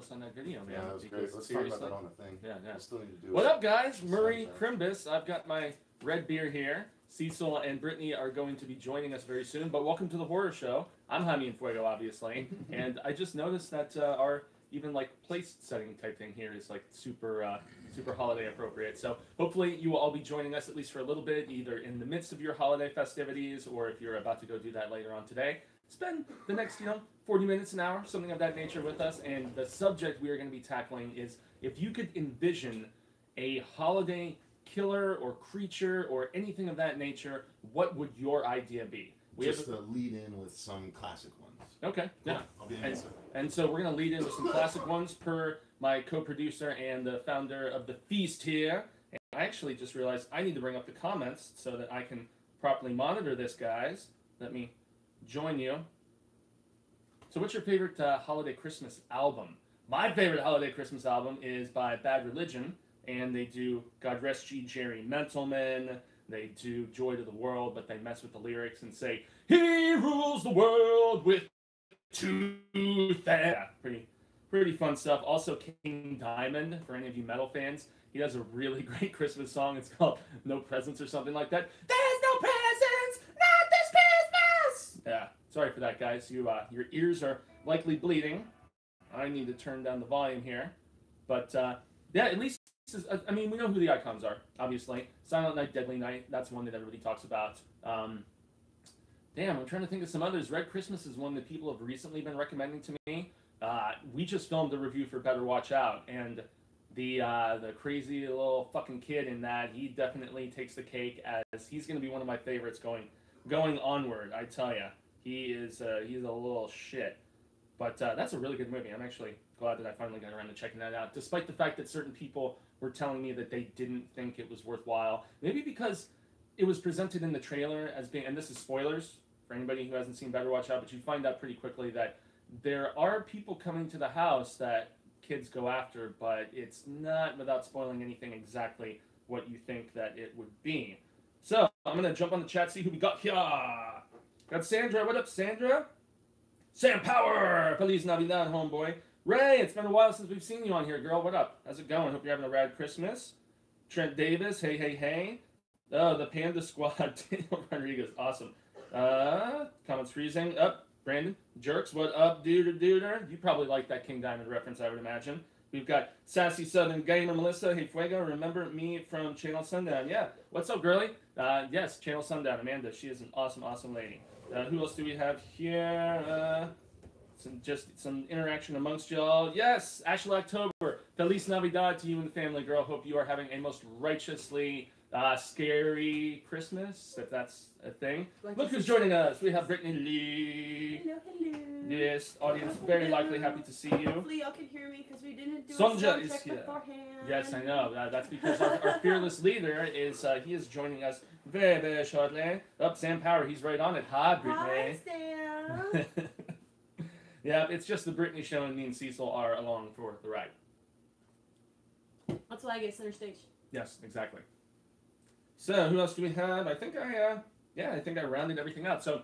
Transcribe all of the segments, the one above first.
us on that video, man. Yeah, that was great. Let's hear about that on the thing. Yeah, yeah. I still need to do What it. up, guys? Murray Crimbus. I've got my red beer here. Cecil and Brittany are going to be joining us very soon. But welcome to the horror show. I'm Jaime and Fuego, obviously. And I just noticed that our even like place setting type thing here is like super holiday appropriate. So hopefully you will all be joining us at least for a little bit, either in the midst of your holiday festivities or if you're about to go do that later on today. Spend the next 40 minutes, an hour, something of that nature with us. And the subject we are going to be tackling is if you could envision a holiday killer or creature or anything of that nature, what would your idea be? Just to lead in with some classic ones. Okay, yeah. I'll be and so we're going to lead in with some classic ones per my co-producer and the founder of the feast here. And I actually just realized I need to bring up the comments so that I can properly monitor this, guys. Let me join you. So what's your favorite holiday Christmas album? My favorite holiday Christmas album is by Bad Religion, and they do God Rest Ye Jerry Mentalman. They do Joy to the World, but they mess with the lyrics and say, He rules the world with tooth. Yeah, pretty fun stuff. Also, King Diamond, for any of you metal fans, he has a really great Christmas song. It's called No Presents or something like that. There's no presents, not this Christmas! Yeah, sorry for that, guys. Your ears are likely bleeding. I need to turn down the volume here. But, yeah, at least, I mean, we know who the icons are, obviously. Silent Night, Deadly Night, that's one that everybody talks about. Damn, I'm trying to think of some others. Red Christmas is one that people have recently been recommending to me. We just filmed a review for Better Watch Out, and the crazy little fucking kid in that, he definitely takes the cake as he's going to be one of my favorites going onward, I tell ya. He's a little shit. But that's a really good movie. I'm actually glad that I finally got around to checking that out, despite the fact that certain people were telling me that they didn't think it was worthwhile. Maybe because it was presented in the trailer as being, and this is spoilers for anybody who hasn't seen Better Watch Out, but you find out pretty quickly that there are people coming to the house that kids go after, but it's not, without spoiling anything, exactly what you think that it would be. So, I'm going to jump on the chat, see who we got here. Got Sandra. What up, Sandra? Sam Power! Feliz Navidad, homeboy. Ray, it's been a while since we've seen you on here, girl. What up? How's it going? Hope you're having a rad Christmas. Trent Davis, hey, hey, hey. Oh, the Panda Squad. Daniel Rodriguez, awesome. Comments freezing. Up, Brandon. Jerks, what up, duder? You probably like that King Diamond reference, I would imagine. We've got Sassy Southern Gamer Melissa. Hey, Fuego, remember me from Channel Sundown? Yeah. What's up, girly? Yes, Channel Sundown. Amanda, she is an awesome, awesome lady. Who else do we have here? Some interaction amongst y'all. Yes, Ashley October. Feliz Navidad to you and the family, girl. Hope you are having a most righteously scary Christmas, if that's a thing. Look who's joining us. We have Brittany Lee. Hello. Yes, audience, very likely happy to see you. Hopefully y'all can hear me because we didn't do a Sonja sound is check here. beforehand. Yes, I know. That's because our fearless leader is he is joining us very, very shortly. Up, Sam Power, he's right on it. Hi, Brittany. Hi, Sam. Yeah, it's just the Brittany show and me and Cecil are along for the ride. That's why I get center stage. Yes, exactly. So, who else do we have? I think I rounded everything out. So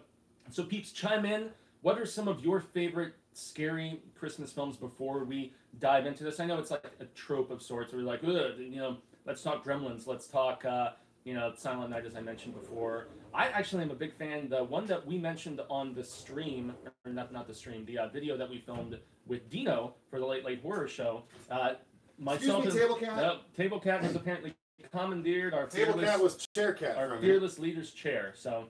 peeps, chime in. What are some of your favorite scary Christmas films before we dive into this? I know it's like a trope of sorts. We're like, let's talk Gremlins. Let's talk, Silent Night, as I mentioned before. I actually am a big fan. The one that we mentioned on the stream, or not the stream, the video that we filmed with Dino for the Late Late Horror Show. Myself, Table Cat. Table Cat has apparently commandeered our Table Cat was Chair Cat. our fearless leader's chair. So,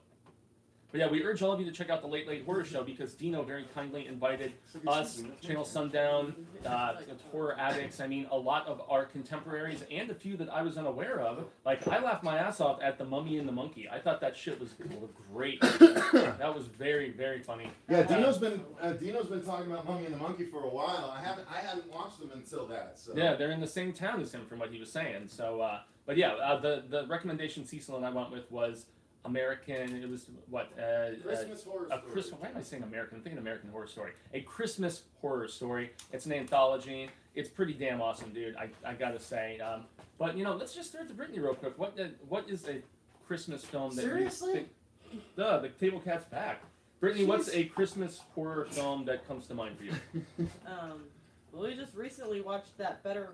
but yeah, we urge all of you to check out the Late Late Horror Show because Dino very kindly invited us, Channel Sundown, horror addicts. I mean, a lot of our contemporaries and a few that I was unaware of. Like, I laughed my ass off at The Mummy and the Monkey. I thought that shit was great. That was very, very funny. Yeah, Dino's been talking about Mummy and the Monkey for a while. I hadn't watched them until that. So. Yeah, they're in the same town as him, from what he was saying. So, but yeah, the recommendation Cecil and I went with was American. It was what? Christmas Horror Story. Why am I saying American? I'm thinking American Horror Story. A Christmas Horror Story. It's an anthology. It's pretty damn awesome, dude. I gotta say. But let's just start to Brittany real quick. What is a Christmas film that Seriously? you think? The Table Cat's back. Brittany, what's a Christmas horror film that comes to mind for you? Well, we just recently watched that Better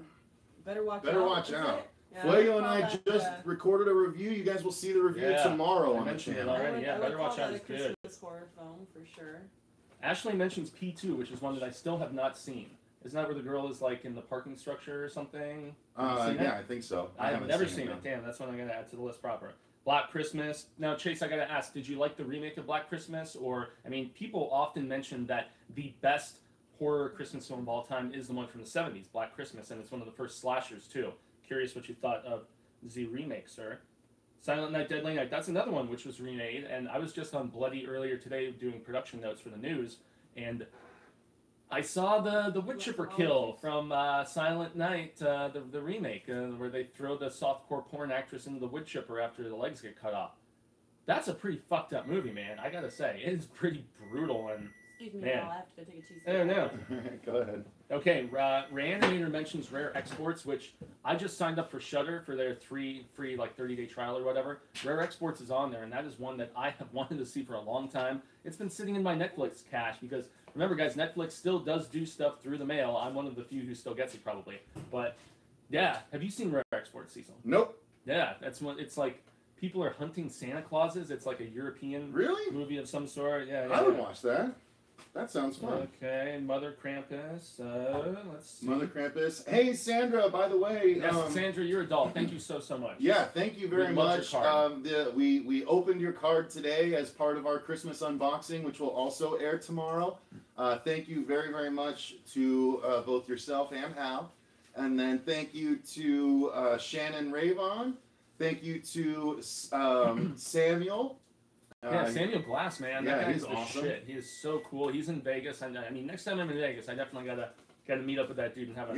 Watch Out. Better Watch is Out. it? Yeah, Fuego and call I that, just recorded a review. You guys will see the review tomorrow I on the mentioned it channel. already. Yeah, I would Better call Watch Out that is a good. Christmas horror film for sure. Ashley mentions P2, which is one that I still have not seen. Isn't that where the girl is like in the parking structure or something? Yeah, I think so. I have haven't never seen it. no. Damn, that's one I'm gonna add to the list proper. Black Christmas. Now, Chase, I gotta ask, did you like the remake of Black Christmas? Or, I mean, people often mention that the best horror Christmas film of all time is the one from the 70s, Black Christmas, and it's one of the first slashers, too. Curious what you thought of the remake, sir. Silent Night, Deadly Night, that's another one which was remade, and I was just on Bloody earlier today doing production notes for the news, and I saw the wood chipper kill from Silent Night, the remake, where they throw the softcore porn actress into the wood chipper after the legs get cut off. That's a pretty fucked up movie, man. I gotta say, it is pretty brutal and. Excuse me, Man. I'll have to go take a cheese. I don't know. Go ahead. Okay, Reanimator mentions Rare Exports, which I just signed up for Shudder for their free like 30-day trial or whatever. Rare Exports is on there, and that is one that I have wanted to see for a long time. It's been sitting in my Netflix cache because remember, guys, Netflix still does do stuff through the mail. I'm one of the few who still gets it probably. But yeah, have you seen Rare Exports, Cecil? Nope. Yeah, that's one. It's like people are hunting Santa Clauses. It's like a European movie of some sort. Yeah, I would watch that. That sounds fun. Okay, Mother Krampus. Let's see. Mother Krampus. Hey, Sandra, by the way. Yes, Sandra, you're a doll. Thank you so much. Yeah, thank you very We love much. your card. We opened your card today as part of our Christmas unboxing, which will also air tomorrow. Thank you very, very much to both yourself and Hal. And then thank you to Shannon Ravon. Thank you to Samuel. Yeah, Samuel Glass, man. Yeah, that guy's he's the awesome. shit. He is so cool. He's in Vegas, and I mean, next time I'm in Vegas, I definitely gotta meet up with that dude and have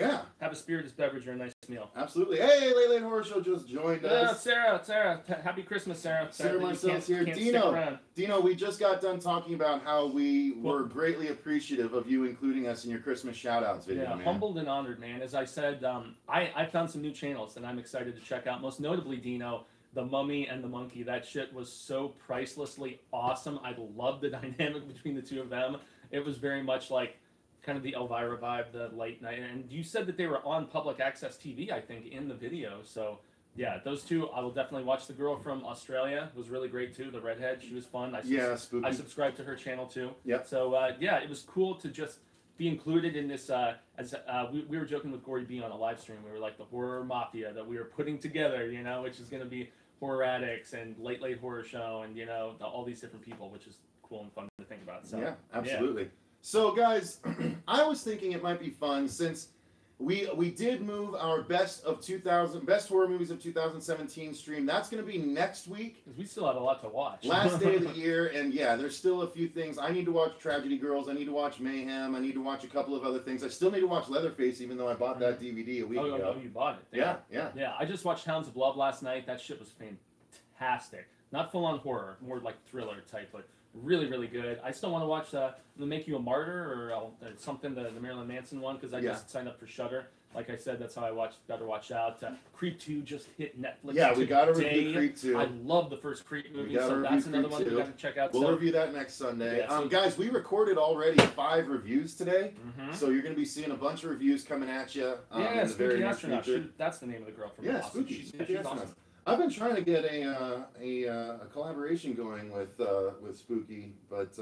a spirited beverage or a nice meal. Absolutely. Hey, Late Horror Show just joined us. Sarah, happy Christmas, Sarah. Sarah Marcel's here. Dino, we just got done talking about how we were greatly appreciative of you including us in your Christmas shout-outs video, man. Humbled and honored, man. As I said, I found some new channels that I'm excited to check out, most notably Dino. The Mummy and the Monkey, that shit was so pricelessly awesome. I loved the dynamic between the two of them. It was very much like kind of the Elvira vibe, the late night. And you said that they were on public access TV, I think, in the video. So, yeah, those two, I will definitely watch. The girl from Australia was really great, too. The redhead, she was fun. Spooky. I subscribed to her channel, too. Yep. So, yeah, it was cool to just be included in this. We were joking with Gory B on a live stream. We were like the horror mafia that we were putting together, you know, which is going to be Horror Addicts and Late Horror Show and, you know, all these different people, which is cool and fun to think about. So, yeah, absolutely. Yeah. So, guys, I was thinking it might be fun since we did move our best horror movies of 2017 stream. That's going to be next week. Because we still have a lot to watch. Last day of the year, and yeah, there's still a few things. I need to watch Tragedy Girls. I need to watch Mayhem. I need to watch a couple of other things. I still need to watch Leatherface, even though I bought that DVD a week ago. Oh, you bought it? Yeah. Yeah, I just watched Hounds of Love last night. That shit was fantastic. Not full-on horror, more like thriller type, but really, really good. I still want to watch the Make You a Martyr or something, the Marilyn Manson one, because I just signed up for Shudder. Like I said, that's how I watched Better Watch Out. Creep 2 just hit Netflix. Yeah, we got to review Creep 2. I love the first Creep movie, so that's another one we got to check out. We'll review that next Sunday. Yeah, guys, we recorded already 5 reviews today, so you're going to be seeing a bunch of reviews coming at you. Yeah, Spooky Astronaut. That's the name of the girl from Yeah, Spooky Astronaut. Awesome. I've been trying to get a collaboration going with Spooky, but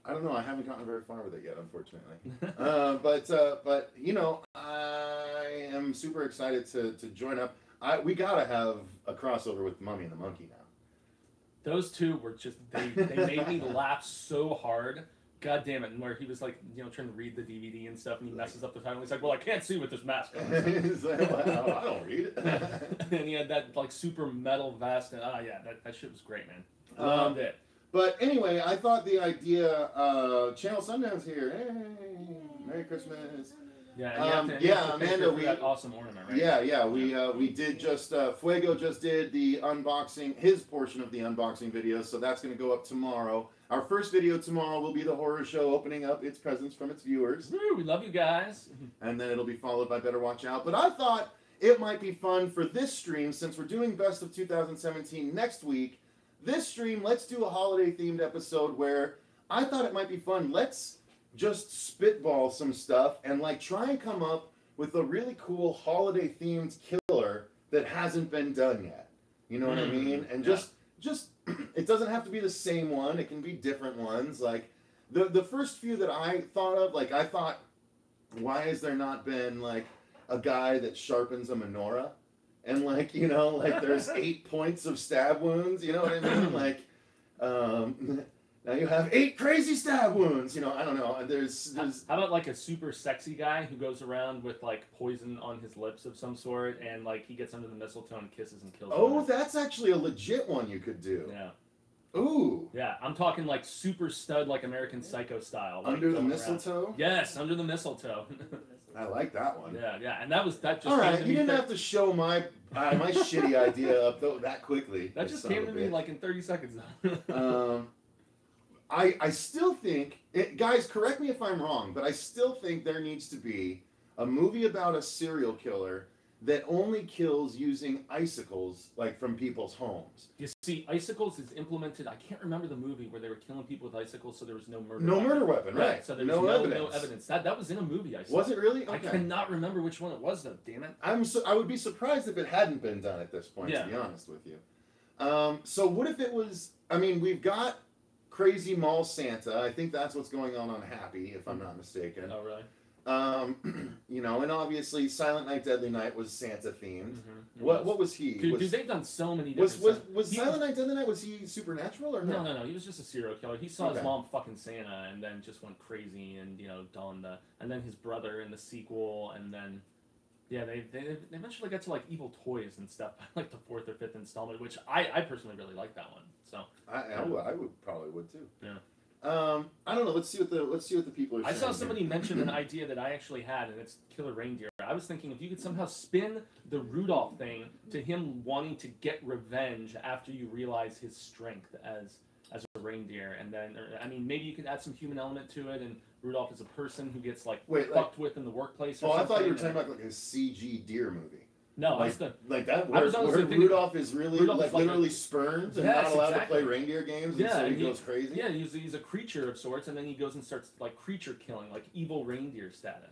I don't know. I haven't gotten very far with it yet, unfortunately. But you know, I am super excited to join up. We gotta have a crossover with Mummy and the Monkey now. Those two were just they made me laugh so hard. God damn it! And where he was like, you know, trying to read the DVD and stuff, and he messes up the title. He's like, "Well, I can't see with this mask on." He's like, well, I don't read it. And he had that like super metal vest, and that shit was great, man. Loved it. But anyway, I thought the idea, Channel Sundown's here. Hey, Merry Christmas. Yeah, Amanda, we that awesome ornament, right? Yeah, we did just Fuego just did the unboxing, his portion of the unboxing video, so that's going to go up tomorrow. Our first video tomorrow will be the horror show opening up its presents from its viewers. Woo, we love you guys. And then it'll be followed by Better Watch Out. But I thought it might be fun for this stream, since we're doing Best of 2017 next week. This stream, let's do a holiday-themed episode where I thought it might be fun. Let's just spitball some stuff and like try and come up with a really cool holiday themed killer that hasn't been done yet. You know what I mean? And just it doesn't have to be the same one. It can be different ones. Like the first few that I thought of, like I thought, why has there not been like a guy that sharpens a menorah? And like, you know, like there's 8 points of stab wounds, you know what I mean? Like, now you have 8 crazy stab wounds, you know, I don't know. There's How about like a super sexy guy who goes around with like poison on his lips of some sort and like he gets under the mistletoe and kisses and kills Oh, women? that's actually a legit one you could do. Yeah. Ooh. Yeah, I'm talking like super stud, like American Psycho style. Like Under the going mistletoe? around. Yes, under the mistletoe. I like that one. Yeah, and that just All right, came to you me didn't have to show my shitty idea up that quickly. That just came to me like in 30 seconds though. I still think, guys, correct me if I'm wrong, but I still think there needs to be a movie about a serial killer that only kills using icicles, like from people's homes. You see, icicles is implemented. I can't remember the movie where they were killing people with icicles, so there was no murder. No murder weapon, right? So there was no evidence. That was in a movie. I saw. Was it really? Okay. I cannot remember which one it was, though. Damn it. I would be surprised if it hadn't been done at this point. To be honest with you. So what if it was? I mean, we've got Crazy Mall Santa. I think that's what's going on Happy, if I'm not mistaken. Oh, really? You know, and obviously Silent Night, Deadly Night was Santa themed. Mm-hmm. What was he? Dude, they've done so many different was Silent Night, Deadly Night, was he supernatural or no? No. He was just a serial killer. He saw his mom fucking Santa and then just went crazy and, you know, donned the... And then his brother in the sequel and then... Yeah, they eventually got to, like, evil toys and stuff, like the 4th or 5th installment, which I personally really like that one. So I would probably would too. Yeah. I don't know. Let's see what the people are saying. I saw somebody mention an idea that I actually had, and it's killer reindeer. I was thinking if you could somehow spin the Rudolph thing to him wanting to get revenge after you realize his strength as a reindeer, and then I mean maybe you could add some human element to it, and Rudolph is a person who gets fucked with in the workplace. Or I something. thought you were talking about like a CG deer movie. No, like that where Rudolph is really literally spurned and not allowed to play reindeer games, and so he goes crazy. Yeah, he's a creature of sorts, and then he goes and starts like creature killing, like evil reindeer status.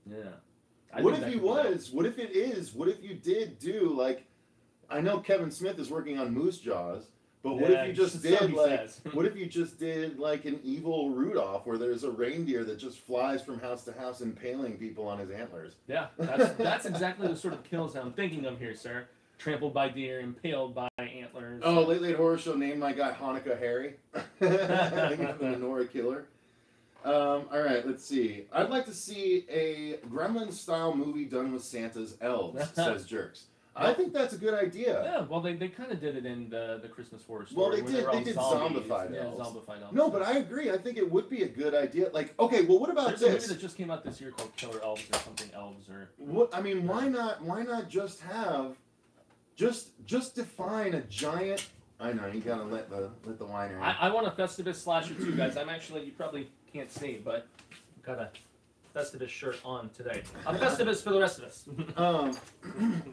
Yeah. What if he was? What if it is? What if you did do like? I know Kevin Smith is working on Moose Jaws. But what if you just did what if you just did like an evil Rudolph where there's a reindeer that just flies from house to house impaling people on his antlers? Yeah, that's exactly the sort of kills I'm thinking of here, sir. Trampled by deer, impaled by antlers. Oh, Late Horror Show named my guy Hanukkah Harry. The menorah killer. All right, let's see. I'd like to see a Gremlin-style movie done with Santa's elves, says Jerks. I think that's a good idea. Yeah, well, they kind of did it in the Christmas Horror Story. Well, they did zombified elves. Zombified elves. No, but I agree. I think it would be a good idea. Like, okay, well, what about There's this? a movie that just came out this year called Killer Elves or something Elves or... What, I mean, why not just have... Just define a giant... I know, you gotta let the wine in. I want a Festivus slasher too, guys. I'm actually... You probably can't see, but... Got a Festivus shirt on today. A Festivus for the rest of us.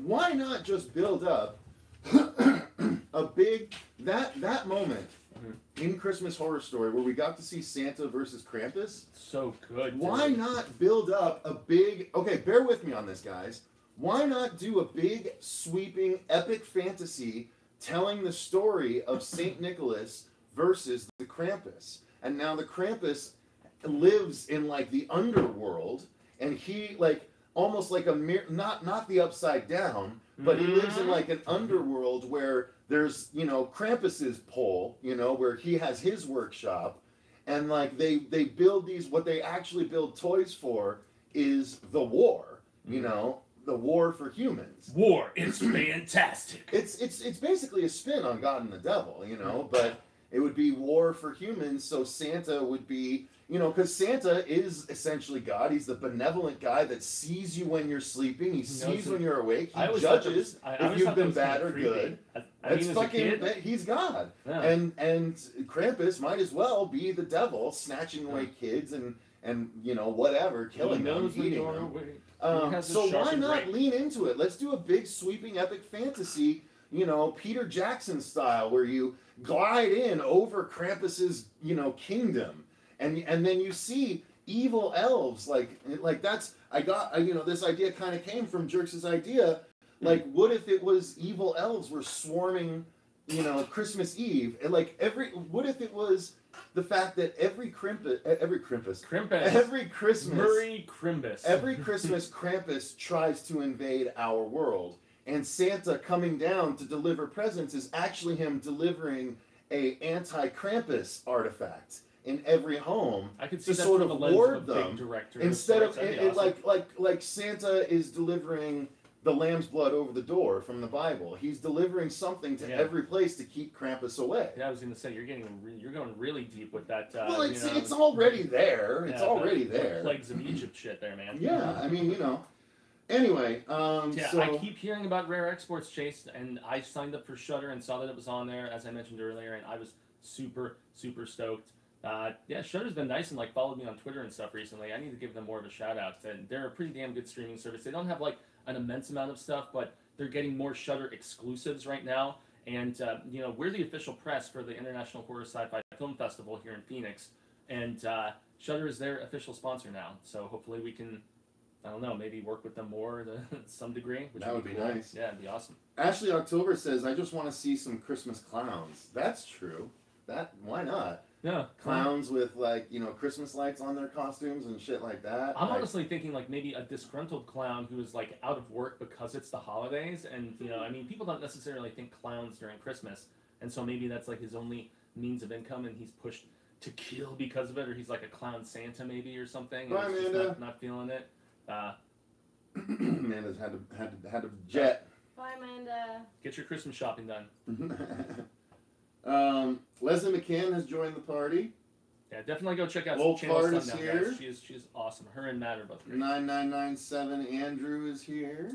Why not just build up a big that moment in Christmas Horror Story where we got to see Santa versus Krampus? So good. Why not build up a big? Okay, bear with me on this, guys. Why not do a big, sweeping, epic fantasy telling the story of Saint Nicholas versus the Krampus? And now the Krampus lives in like the underworld, and he like almost like a not the upside down, but he lives in like an underworld where there's, you know, Krampus's pole, you know, where he has his workshop, and like they build these, what they actually build toys for is the war, you know, the war for humans. War, it's fantastic. It's basically a spin on God and the Devil, you know, but it would be war for humans, so Santa would be, you know, because Santa is essentially God. He's the benevolent guy that sees you when you're sleeping. He sees when you're awake. He judges if you've been bad or good. That's fucking, he's God. Yeah. And Krampus might as well be the devil, snatching away kids and you know, whatever, killing them, eating them. So why not lean into it? Let's do a big, sweeping, epic fantasy, you know, Peter Jackson style, where you glide in over Krampus's, you know, kingdom, and then you see evil elves like that's this idea kind of came from Jerks' idea. Like, what if it was evil elves were swarming, Christmas Eve, and what if it was the fact that every Christmas, Murray Crimbus. every Christmas Krampus tries to invade our world, and Santa coming down to deliver presents is actually him delivering a anti-Krampus artifact in every home. I could see to that sort from of the lens ward of a them big director. instead of Awesome. like Santa is delivering the lamb's blood over the door from the Bible. He's delivering something to every place to keep Krampus away. Yeah, I was going to say you're going really deep with that. Well, it's already there. It's already there. The plagues of Egypt shit there, man. Yeah, I mean, Anyway, I keep hearing about Rare Exports, Chase, and I signed up for Shudder and saw that it was on there, as I mentioned earlier, and I was super, super stoked. Shudder's been nice and followed me on Twitter and stuff recently. I need to give them more of a shout out. And they're a pretty damn good streaming service. They don't have an immense amount of stuff, but they're getting more Shudder exclusives right now. And we're the official press for the International Horror Sci-Fi Film Festival here in Phoenix, and Shudder is their official sponsor now. So hopefully we can, I don't know, maybe work with them more to some degree. That would be cool. nice. Yeah, it'd be awesome. Ashley October says, "I just want to see some Christmas clowns." That's true. Why not? Yeah, Clowns with Christmas lights on their costumes and shit like that. I'm honestly thinking maybe a disgruntled clown who is out of work because it's the holidays, and people don't necessarily think clowns during Christmas, and so maybe that's his only means of income, and he's pushed to kill because of it, or he's like a clown Santa maybe or something. Bye, and Amanda. Not feeling it. Amanda's had to jet. Bye, Amanda. Get your Christmas shopping done. Leslie McCann has joined the party. Yeah, definitely go check out Wolf Channel Bard is Sundown, here. guys. She's awesome. Her and Matt are both great. 9997 Andrew is here.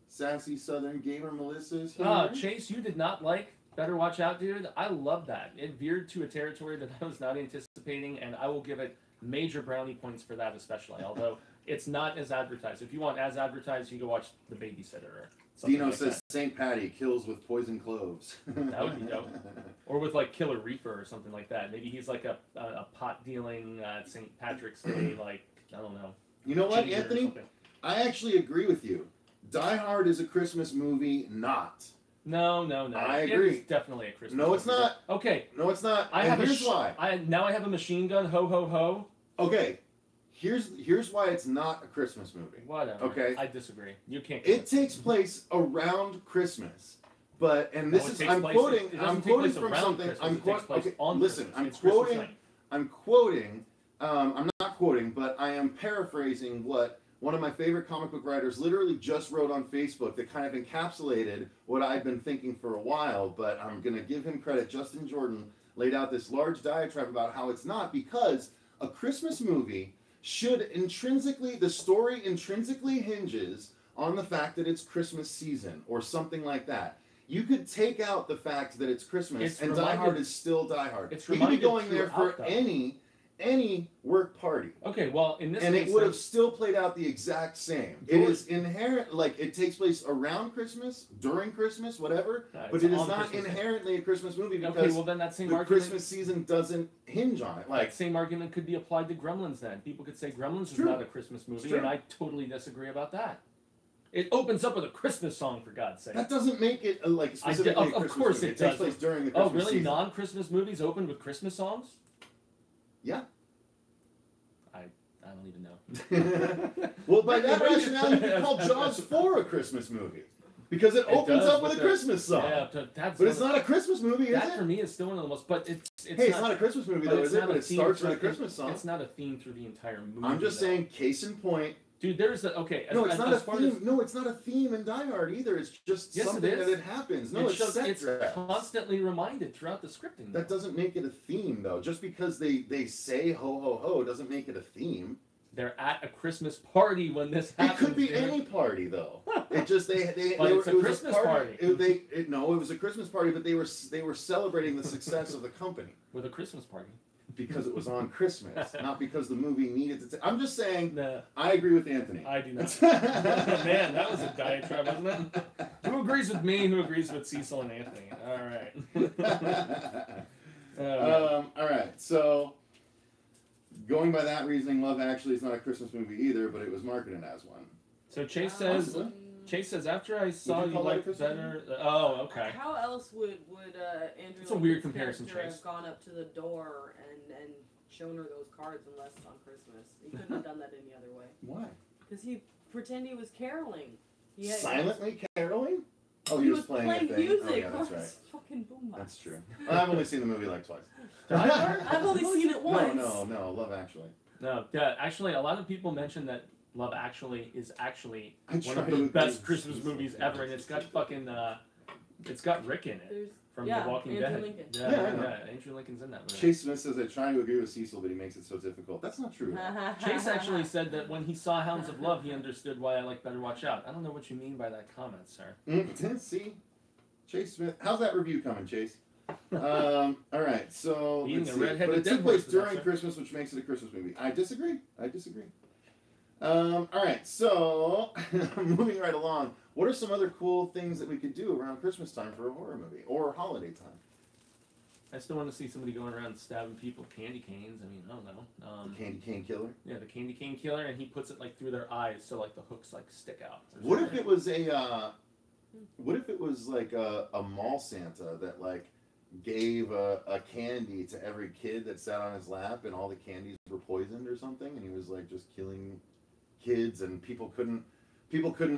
Sassy Southern Gamer Melissa is here. Chase, you did not like Better Watch Out, dude. I love that. It veered to a territory that I was not anticipating, and I will give it major brownie points for that especially, although it's not as advertised. If you want as advertised, you can go watch The Babysitter or something Dino like says that. St. Patty kills with poison cloves. That would be dope. Or with Killer Reaper or something like that. Maybe he's a pot dealing St. Patrick's Day, I don't know. You know what, ginger or Anthony? something. I actually agree with you. Die Hard is a Christmas movie, not. No. I agree. It's definitely a Christmas No, it's movie. not. Okay. No, it's not. Here's why. Now I have a machine gun. Ho ho ho. Okay. Here's why it's not a Christmas movie. Whatever. Okay. I disagree. You can't. It takes place around Christmas, I'm quoting from something. I'm not quoting, but I am paraphrasing what one of my favorite comic book writers literally just wrote on Facebook that kind of encapsulated what I've been thinking for a while. But I'm gonna give him credit. Justin Jordan laid out this large diatribe about how it's not, because a Christmas movie the story intrinsically hinges on the fact that it's Christmas season or something like that. You could take out the fact that it's Christmas and Die Hard is still Die Hard. You could be going there for any work party. Okay, well, in this and case, it would have still played out the exact same. It is inherent, it takes place around Christmas, during Christmas, whatever, but it is not inherently a Christmas movie because then that same the argument, Christmas season doesn't hinge on it. That same argument could be applied to Gremlins then. People could say Gremlins is not a Christmas movie, and I totally disagree about that. It opens up with a Christmas song, for God's sake. That doesn't make it specifically a Christmas of course movie. it It does. takes place during the Christmas really? season. Non-Christmas movies open with Christmas songs? Yeah. I don't even know. Well, by that rationale, you could call Jaws 4 a Christmas movie. Because it opens up with a Christmas song. Yeah, but it's not a Christmas movie, is it? That for me is still one of the most. But it's not a Christmas movie though, is it? But it starts with a Christmas song. It's not a theme through the entire movie. I'm just saying, case in point. Dude, there's a No, it's not a theme. No, it's not a theme in Die Hard either. It's just something that it happens. No, it's constantly reminded throughout the scripting. That doesn't make it a theme though. Just because they say ho ho ho doesn't make it a theme. They're at a Christmas party when this happens. It could be any party though. It just it was a Christmas party. It was a Christmas party, but they were celebrating the success of the company with a Christmas party because it was on Christmas, not because the movie needed to. I'm just saying. Nah. I agree with Anthony. I do not. Man, that was a diatribe, wasn't it? Who agrees with me? Who agrees with Cecil and Anthony? All right. All right. So. going by that reasoning, Love Actually is not a Christmas movie either, but it was marketed as one. So Chase says, after I saw you like better. Oh, okay. How else would Andrew? It's a weird comparison, character Chase. have gone up to the door and shown her those cards unless on Christmas? He couldn't have done that any other way. Why? Because he pretended he was caroling. Silently caroling? Oh, he was playing a thing. Music. Oh, yeah, that's right. Fucking boombox. That's true. Well, I've only seen the movie like twice. I've only seen it once. No, Love Actually. No, yeah, actually, a lot of people mention that Love Actually is actually I one of tried the to best think Christmas Jesus movies Christ. ever, and it's got fucking, it's got Rick in it There's, from yeah, The Walking Andrew Dead. Lincoln. Yeah, Andrew Lincol's in that movie. Chase Smith says, I try to agree with Cecil, but he makes it so difficult. That's not true. Chase actually said that when he saw Hounds of Love, he understood why I like Better Watch Out. I don't know what you mean by that comment, sir. See? Chase Smith. How's that review coming, Chase? All right, so Eating let's a see. redheaded But it dead took place horse, is that during so? Christmas, which makes it a Christmas movie. I disagree. All right, so moving right along. What are some other cool things that we could do around Christmas time for a horror movie or holiday time? I still want to see somebody going around stabbing people with candy canes. I mean, I don't know. The Candy Cane Killer. Yeah, the candy cane killer, and he puts it like through their eyes, so like the hooks like stick out. What if it was like a mall Santa that like gave a candy to every kid that sat on his lap, and all the candies were poisoned or something, and he was like just killing kids, and people couldn't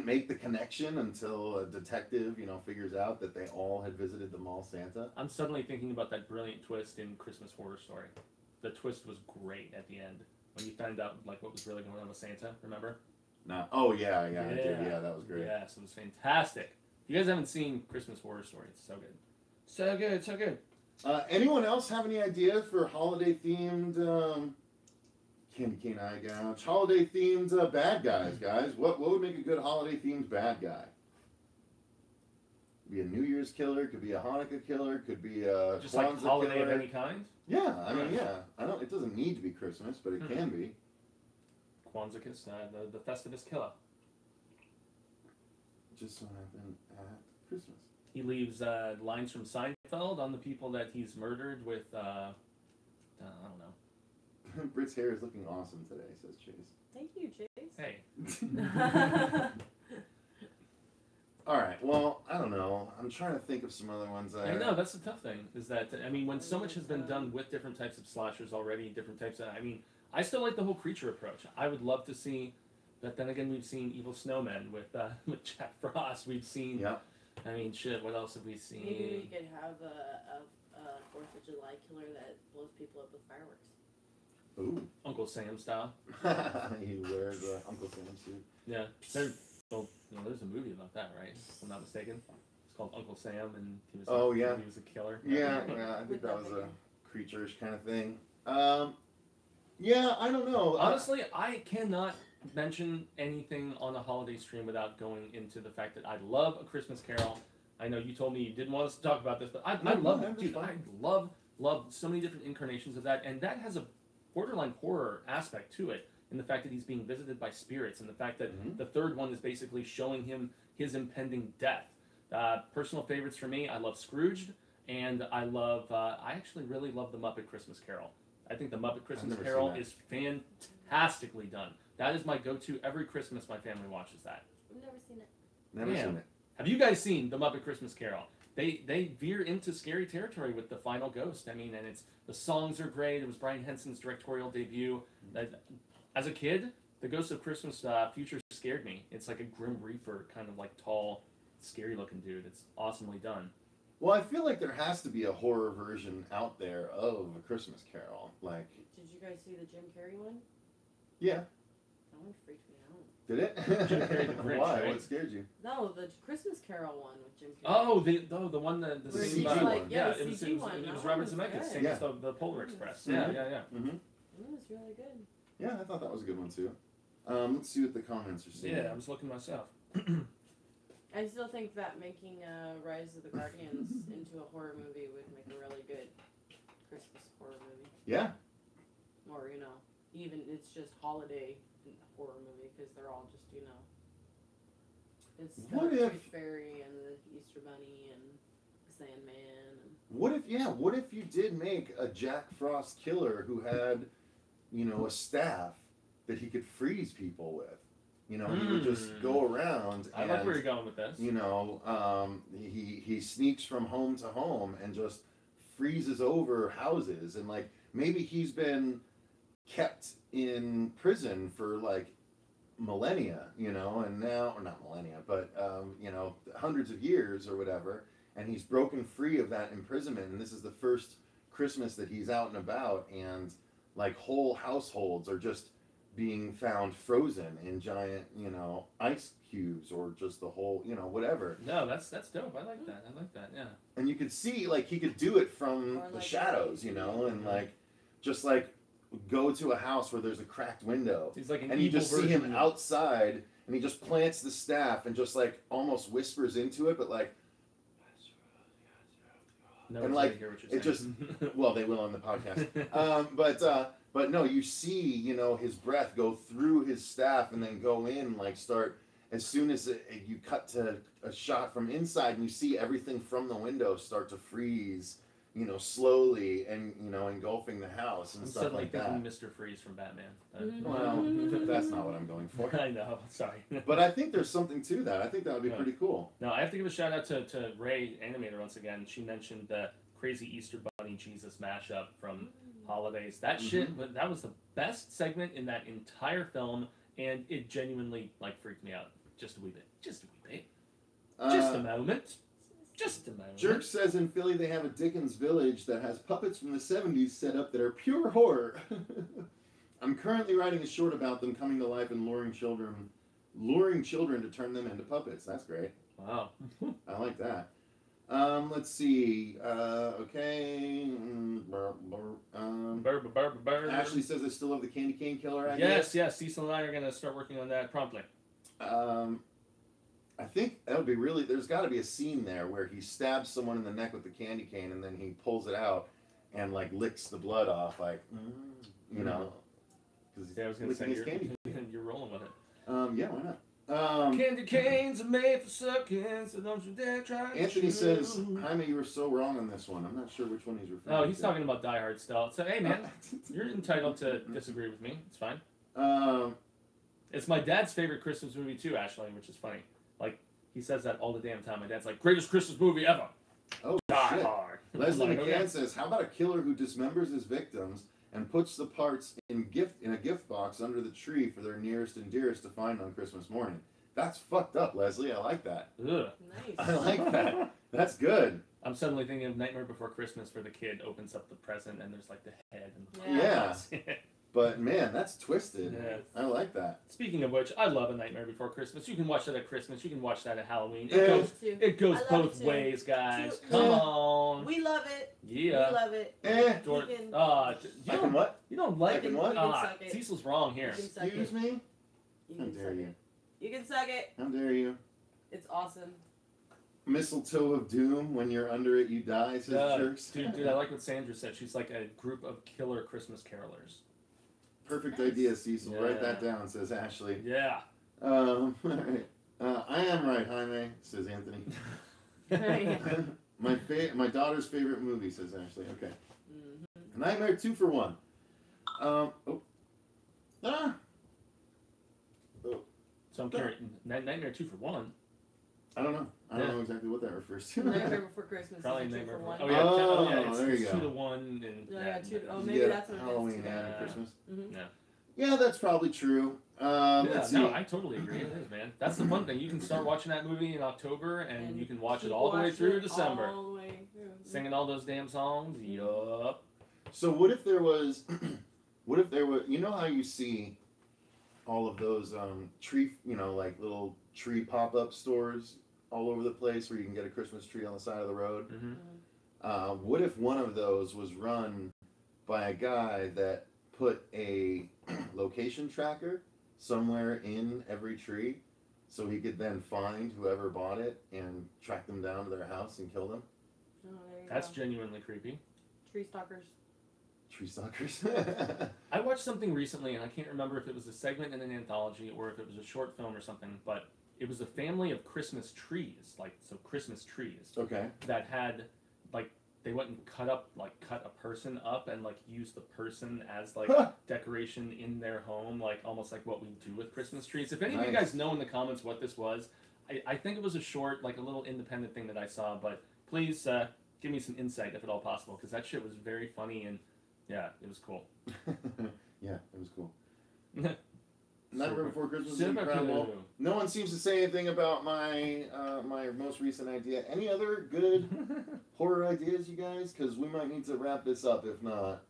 make the connection until a detective, figures out that they all had visited the mall Santa. I'm suddenly thinking about that brilliant twist in Christmas Horror Story. The twist was great at the end when you found out like what was really going on with Santa. Remember? No. Oh yeah, I did. Yeah, that was great. Yes, it was fantastic. If you guys haven't seen Christmas Horror Story, it's so good. So good, so good. Anyone else have any ideas for holiday themed candy cane eye gouge? Holiday themed bad guys. What would make a good holiday themed bad guy? Could be a New Year's killer, could be a Hanukkah killer, could be a Just like Kwanzaa holiday killer. of any kind. Yeah, I mean, it doesn't need to be Christmas, but it can be. Kwanzaa, the Festivus killer. Just so happened at Christmas. He leaves lines from Seinfeld on the people that he's murdered with, I don't know. Britt's hair is looking awesome today, says Chase. Thank you, Chase. Hey. All right, well, I don't know. I'm trying to think of some other ones. I know, that's the tough thing, is that, I mean, when so much has been done with different types of slashers already, different types of, I mean, I still like the whole creature approach. I would love to see, but then again, we've seen Evil Snowmen with Jack Frost. We've seen, I mean, shit, what else have we seen? Maybe we could have a 4th of July killer that blows people up with fireworks. Ooh. Uncle Sam style. He wears the Uncle Sam suit. Yeah. There's a movie about that, right? If I'm not mistaken. It's called Uncle Sam, and he was he was a killer. Yeah, I think that was a creature-ish kind of thing. Yeah, I don't know. Honestly, I cannot mention anything on a holiday stream without going into the fact that I love A Christmas Carol. I know you told me you didn't want us to talk about this, but I love it. Dude, I love so many different incarnations of that, and that has a borderline horror aspect to it, in the fact that he's being visited by spirits, and the fact that the third one is basically showing him his impending death. Personal favorites for me, I love Scrooged, and I actually really love The Muppet Christmas Carol. I think The Muppet Christmas Carol is fantastically done. That is my go-to every Christmas. My family watches that. I've never seen it. Never seen it. Have you guys seen The Muppet Christmas Carol? They veer into scary territory with the final ghost. I mean, and the songs are great. It was Brian Henson's directorial debut. As a kid, the Ghost of Christmas Future scared me. It's like a Grim Reaper, kind of like tall, scary-looking dude. It's awesomely done. Well, I feel like there has to be a horror version out there of A Christmas Carol. Like, did you guys see the Jim Carrey one? Yeah. That one freaked me out. Did it? Jim Carrey the Grinch, Why? right? What scared you? No, the Christmas Carol one with Jim Carrey. Oh, the one that the Where same CG one. Yeah, it the was CG one. it That was one Robert was Zemeckis, good. same as the Polar Express. Mhm. Yeah. Mm-hmm. It was really good. Yeah, I thought that was a good one too. Let's see what the comments are saying. Yeah, I was looking myself. I still think that making Rise of the Guardians into a horror movie would make a really good Christmas horror movie. Yeah. Or, even it's just holiday horror movie because they're all just, it's What the if- Tooth Fairy and the Easter Bunny and the Sandman. And What if you did make a Jack Frost killer who had you know, a staff that he could freeze people with. You know, he would just go around. I like where you're going with this. You know, he sneaks from home to home and just freezes over houses, and like maybe he's been kept in prison for like millennia, you know, and now, or not millennia, but you know, hundreds of years or whatever, and he's broken free of that imprisonment, and this is the first Christmas that he's out and about, and like whole households are just being found frozen in giant, you know, ice cubes, or just the whole, you know, whatever. No, that's dope. I like that. I like that. Yeah. And you could see like he could do it from Or the like shadows, you know, and like just like go to a house where there's a cracked window, He's like an and you evil just see version him of- outside, and he just plants the staff and just like almost whispers into it, but like, No, and, one's like, gonna hear what you're it just- saying. well, they will on the podcast. But no, you see, you know, his breath go through his staff and then go in, like start, as soon as you cut to a shot from inside, and you see everything from the window start to freeze, you know, slowly, and, you know, engulfing the house and I'm stuff suddenly like that. thinking Mr. Freeze from Batman. Well, that's not what I'm going for. I know. Sorry. But I think there's something to that. I think that would be Yeah. pretty cool. No, I have to give a shout out to Ray Animator once again. She mentioned the Crazy Easter Bunny Jesus mashup from Holidays. That shit, that was the best segment in that entire film, and it genuinely like freaked me out just a wee bit. Just a wee bit. Just a moment. Just a moment. Jerk says in Philly they have a Dickens village that has puppets from the 70s set up that are pure horror. I'm currently writing a short about them coming to life and luring children to turn them into puppets. That's great. Wow. I like that. Let's see. Okay. Ashley says I still have the candy cane killer idea. Yes. Cecil and I are gonna start working on that promptly. I think that would be really. There's got to be a scene there where he stabs someone in the neck with the candy cane, and then he pulls it out and like licks the blood off, like you know, because Yeah, I was gonna say his candy. you're rolling with it. Yeah, why not? Candy canes are made for sucking, so don't you dare try. to Anthony chew. says, Jaime, you were so wrong on this one. I'm not sure which one he's referring to. Oh, he's talking about Die Hard still. So hey, man, you're entitled to disagree with me. It's fine. It's my dad's favorite Christmas movie too, Ashley, which is funny. Like he says that all the damn time. My dad's like, greatest Christmas movie ever. Oh, Die shit. Hard. Leslie I'm like, McCann okay. says, how about a killer who dismembers his victims and puts the parts in a gift box under the tree for their nearest and dearest to find on Christmas morning? That's fucked up, Leslie. I like that. Ugh. I Nice. like that. That's good. I'm suddenly thinking of Nightmare Before Christmas, where the kid opens up the present and there's like the head and Yeah. But man, that's twisted. Yeah. I like that. Speaking of which, I love A Nightmare Before Christmas. You can watch that at Christmas. You can watch that at Halloween. Yeah. It goes I love both it too. ways, guys. Too. Come Yeah. on. We love it. Yeah. We love it. Dor- You can- you I can don't, what? you don't like I can it? what? You can Ah, suck it. Cecil's wrong here. You can suck Excuse it. me? You How can dare suck you? it. You can suck it. How dare you? It's awesome. Mistletoe of doom, when you're under it, you die, says Jerks. Dude, I like what Sandra said. She's like a group of killer Christmas carolers. Perfect Nice. idea, Cecil. Yeah. Write that down, says Ashley. Yeah. All right. I am right, Jaime, says Anthony. My daughter's favorite movie, says Ashley. Okay. Mm-hmm. Nightmare 2 for 1. So I'm curious. Nightmare 2 for 1. I don't know. I don't Yeah. know exactly what that refers to. Nightmare Before Christmas. Probably is a two Nightmare for Before. one. Oh yeah. Oh, yeah. It's, there you it's go. 2 to 1 and Yeah, two to- oh, You maybe get that's what it is. Halloween and Yeah. Christmas. Mhm. Yeah, that's probably true. Yeah, Let's see. no, I totally agree. It is, man. That's the fun thing. You can start watching that movie in October, and you can watch it keep all the way watching through it December. All the way through. Singing all those damn songs. Yup. So what if there was, you know how you see all of those tree, like little tree pop-up stores all over the place where you can get a Christmas tree on the side of the road? Mm-hmm. What if one of those was run by a guy that put a location tracker somewhere in every tree so he could then find whoever bought it and track them down to their house and kill them? Oh, there you That's go. genuinely creepy. Tree stalkers. Tree stalkers. I watched something recently, and I can't remember if it was a segment in an anthology or if it was a short film or something, but it was a family of Christmas trees, Christmas trees, Okay. that had, like, they went and cut a person up and like used the person as like decoration in their home, like almost like what we do with Christmas trees. If any of you guys know in the comments what this was, I think it was a short, like a little independent thing that I saw, but please give me some insight if at all possible, because that shit was very funny and yeah, it was cool. Yeah, it was cool. Nightmare Before Christmas is incredible. No one seems to say anything about my my most recent idea. Any other good horror ideas, you guys? Because we might need to wrap this up if not.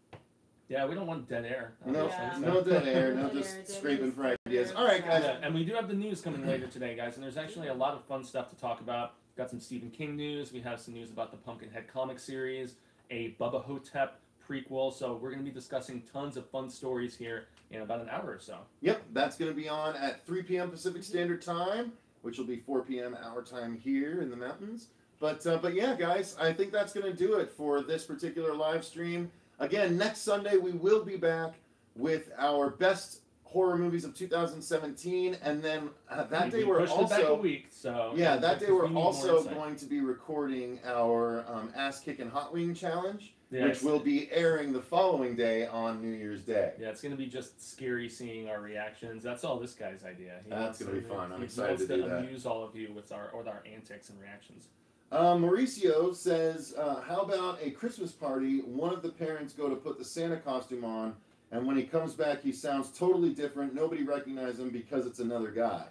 Yeah, we don't want dead air. No, no dead air. No, just scraping for ideas. All right, guys. Yeah, and we do have the news coming later today, guys. And there's actually a lot of fun stuff to talk about. Got some Stephen King news. We have some news about the Pumpkinhead comic series, a Bubba Hotep prequel. So we're going to be discussing tons of fun stories here in about an hour or so. Yep, that's going to be on at 3 p.m. Pacific Standard Time, which will be 4 p.m. our time here in the mountains. But yeah, guys, I think that's going to do it for this particular live stream. Again, next Sunday we will be back with our best horror movies of 2017, and then that day we're also back a week, so yeah, that day we're also going to be recording our Ass Kickin' Hot Wing Challenge. Yes. Which will be airing the following day on New Year's Day. Yeah, it's going to be just scary seeing our reactions. That's all this guy's idea. That's going to be fun. I'm excited to do that. He wants to amuse all of you with our antics and reactions. Mauricio says, how about a Christmas party? One of the parents go to put the Santa costume on, and when he comes back, he sounds totally different. Nobody recognizes him because it's another guy.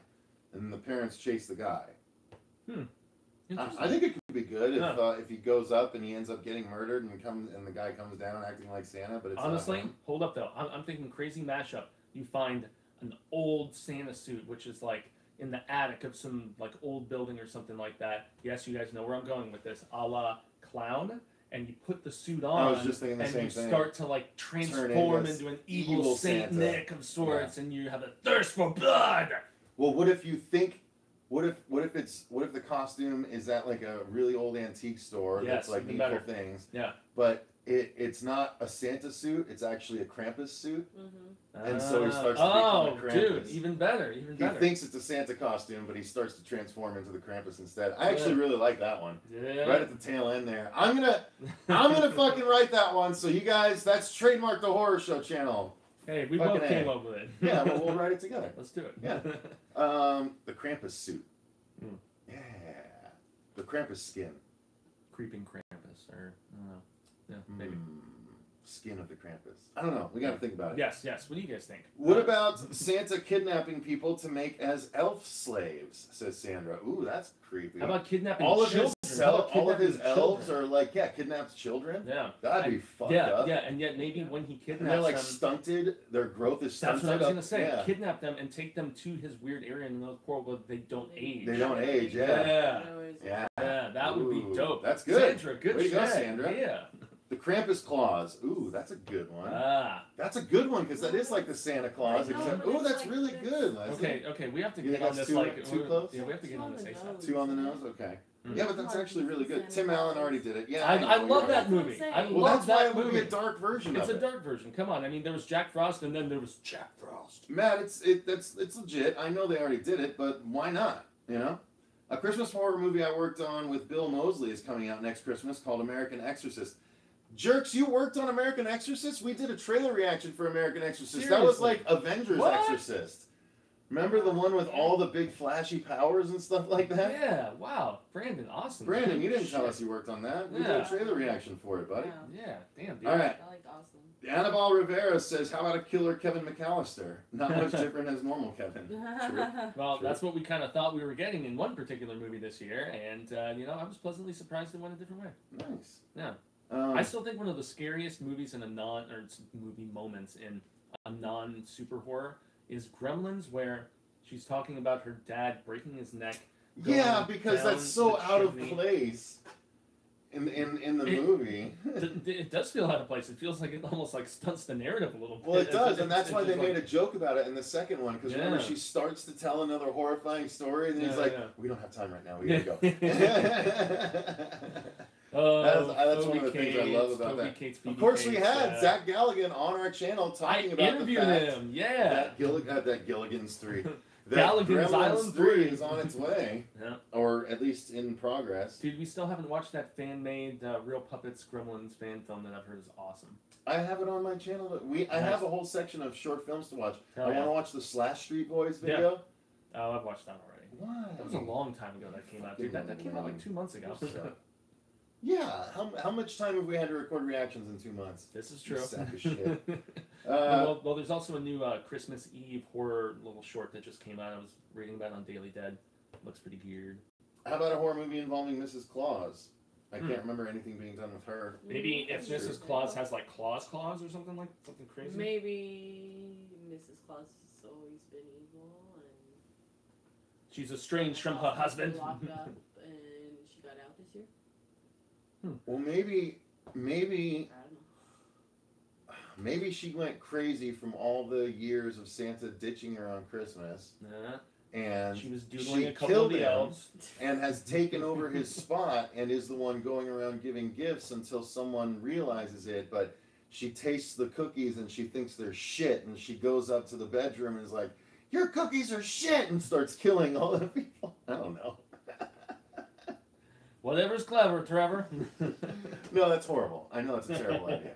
And the parents chase the guy. I think it could be good if he goes up and he ends up getting murdered and the guy comes down acting like Santa, but it's honestly, hold up though. I'm thinking crazy mashup. You find an old Santa suit, which is like in the attic of some like old building or something like that. Yes, you guys know where I'm going with this, a la Clown. And you put the suit on, I was just thinking the same thing. And you start to like transform into an evil Saint Santa. Nick of sorts, and you have a thirst for blood. Well, what if you think? What if the costume is at like a really old antique store that's like evil things? Yeah. But it's not a Santa suit; it's actually a Krampus suit. And so he starts to become a Krampus. Dude, even better. He thinks it's a Santa costume, but he starts to transform into the Krampus instead. I actually really like that one. Yeah. Right at the tail end there. I'm gonna fucking write that one. So you guys, that's trademark the Horror Show channel. Hey, we both came up with it. Yeah, well, we'll write it together. Let's do it. Yeah. The Krampus suit. Yeah. The Krampus skin. Creeping Krampus, or I don't know. Yeah, maybe. Skin of the Krampus. I don't know. We got to think about it. Yes. What do you guys think? What about Santa kidnapping people to make as elf slaves? Says Sandra. Ooh, that's creepy. How about kidnapping all children? All of his elves are like, kidnaps children. Yeah, that'd be fucked up. Yeah, and yet maybe when he kidnaps they're like them, stunted. Their growth is stunted. That's what I was gonna say. Yeah. Kidnap them and take them to his weird area in the North Pole where they don't age. They don't age. Yeah. That would be dope. That's good. Sandra, good way to go, shit. Sandra. Yeah. The Krampus Claus. Ooh, that's a good one. That's a good one because that is like the Santa Claus. Except, ooh, that's like really good, Leslie. Okay, we have to get on this too close? Yeah, we have to get on this ASAP. 2 on the nose? Okay. Yeah, but that's actually really good. Tim Allen already did it. Yeah, I love that movie. I love that movie. It would be a dark version of it. It's a dark version. Come on. I mean, there was Jack Frost and then there was Jack Frost. Matt, it's legit. I know they already did it, but why not? You know? A Christmas horror movie I worked on with Bill Moseley is coming out next Christmas called American Exorcist. Jerks, you worked on American Exorcist? We did a trailer reaction for American Exorcist. Seriously? That was like Avengers Exorcist. Remember the one with all the big flashy powers and stuff like that? Yeah, wow. Brandon, awesome. Brandon, you didn't tell us you worked on that. We did a trailer reaction for it, buddy. Yeah, damn, dude. All right. I liked awesome. Annabelle Rivera says, how about a killer Kevin McAllister? Not much different as normal Kevin. Well, that's what we kind of thought we were getting in one particular movie this year, and, I was pleasantly surprised it went a different way. Nice. Yeah. I still think one of the scariest movies in movie moments in a non-super horror is Gremlins, where she's talking about her dad breaking his neck. Yeah, because that's so out of place in the movie. It does feel out of place. It feels like it almost like stunts the narrative a little bit. Well, it does, and that's why they made a joke about it in the second one. Because remember, she starts to tell another horrifying story, and he's like, "We don't have time right now. We gotta go." That's one of the things I love about that. Of course, we had Zach Galligan on our channel talking about the fact him. Yeah, that Gilligan's 3. Gallagher's Island 3 is on its way. Yeah. Or at least in progress. Dude, we still haven't watched that fan-made Real Puppets Gremlins fan film that I've heard is awesome. I have it on my channel. I have a whole section of short films to watch. I want to watch the Slash Street Boys video. Yeah. Oh, I've watched that already. Why? That was a long time ago that came out. Dude, that came out like 2 months ago. Yeah. How much time have we had to record reactions in 2 months? This is true. You sack of shit. Well, there's also a new Christmas Eve horror little short that just came out. I was reading about it on Daily Dead. Looks pretty weird. How about a horror movie involving Mrs. Claus? I can't remember anything being done with her. Maybe if Mrs. Claus has like claws or something crazy. Maybe Mrs. Claus has always been evil and she's estranged from her husband. Locked up and she got out this year. Well, maybe I don't know. maybe she went crazy from all the years of Santa ditching her on Christmas. And she was doodling a couple of the elves and has taken over his spot and is the one going around giving gifts until someone realizes it. But she tastes the cookies and she thinks they're shit, and she goes up to the bedroom and is like, "Your cookies are shit," and starts killing all the people. I don't know. Whatever's clever, Trevor. No, that's horrible. I know that's a terrible idea.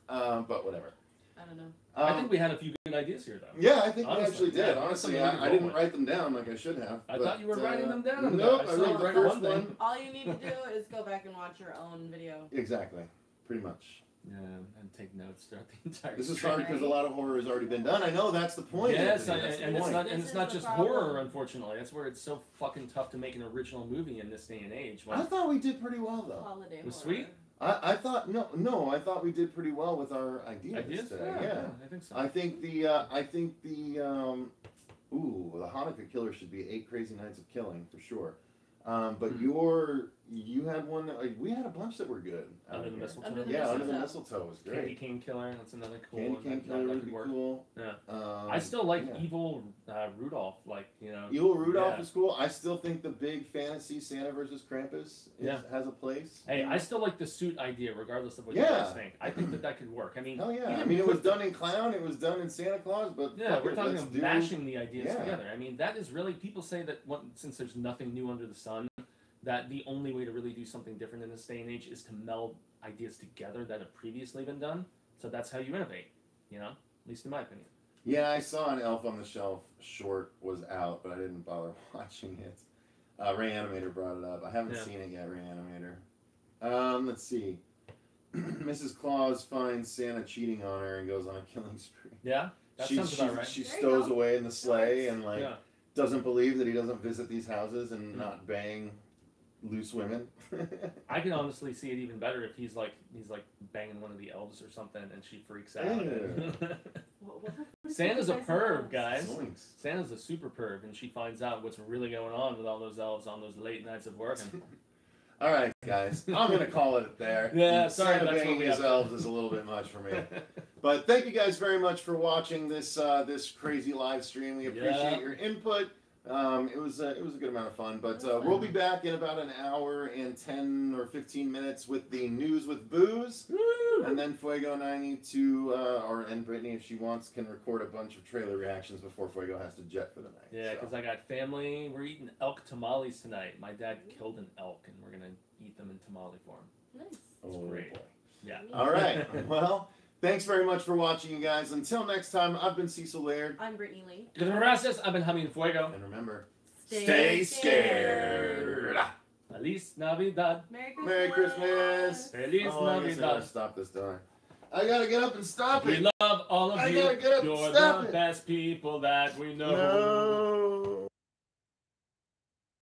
But whatever. I don't know. I think we had a few good ideas here, though. Yeah, I think honestly, we actually did. yeah, Honestly, I didn't write them down like I should have. I thought you were writing them down. Nope, I I saw wrote you the write first one thing. one. All you need to do is go back and watch your own video. Exactly. Pretty much. Yeah, and take notes throughout the entire. This is stream. hard because a lot of horror has already been done. I know that's the point. Yes, Anthony, and it's not This is just the problem. horror. Unfortunately, that's where it's so fucking tough to make an original movie in this day and age. I thought we did pretty well though. Holiday Was horror. sweet? I thought I thought we did pretty well with our ideas today. Yeah. I think so. I think the Hanukkah killer should be 8 Crazy Nights of Killing for sure. But you had one that we had a bunch that were good. Under the Mistletoe. Under the Yeah, Under the Mistletoe. Mistletoe was great. Candy Cane Killer. That's another cool Candy one. Cane That Killer would could be work. cool. Yeah. I still like Evil Rudolph. Evil Rudolph yeah. is cool. I still think the big fantasy Santa versus Krampus has a place. Hey, I still like the suit idea, regardless of what you guys think. I think that could work. I mean, hell yeah. I mean, it was done in Clown, it was done in Santa Claus, but yeah, we're talking about mashing the ideas Yeah. together. I mean, that is really, people say that since there's nothing new under the sun, that the only way to really do something different in this day and age is to meld ideas together that have previously been done. So that's how you innovate, at least in my opinion. Yeah, I saw an Elf on the Shelf short was out, but I didn't bother watching it. Ray Animator brought it up. I haven't seen it yet, Ray Animator. Let's see. Mrs. Claus finds Santa cheating on her and goes on a killing spree. Yeah, that sounds about right. She There you stows go. away in the sleigh and doesn't believe that he doesn't visit these houses and not bang loose women. I can honestly see it even better if he's like banging one of the elves or something and she freaks out. Santa's a perv, guys. Zoinks. Santa's a super perv, and she finds out what's really going on with all those elves on those late nights of working. All right, guys. I'm going to call it there. Yeah, sorry, Santa that's what banging we his have. elves is a little bit much for me. But thank you guys very much for watching this this crazy live stream. We appreciate your input. It was a good amount of fun. But we'll be back in about an hour and 10 or 15 minutes with the news with booze. Woo! And then Fuego and I need to, and Brittany, if she wants, can record a bunch of trailer reactions before Fuego has to jet for the night. Yeah, because I got family. We're eating elk tamales tonight. My dad killed an elk, and we're going to eat them in tamale form. Nice. It's great. Boy. Yeah. All right. Well, thanks very much for watching, you guys. Until next time, I've been Cecil Laird. I'm Brittany Lee. Gracias. I've been Javier Fuego. And remember, Stay scared. Feliz Navidad. Merry Christmas. Merry Christmas. Feliz Oh, I guess I gotta Navidad. stop this, don't I? I gotta get up and stop We it. love all of I you. gotta get up and You're stop the it. best people that we know. No.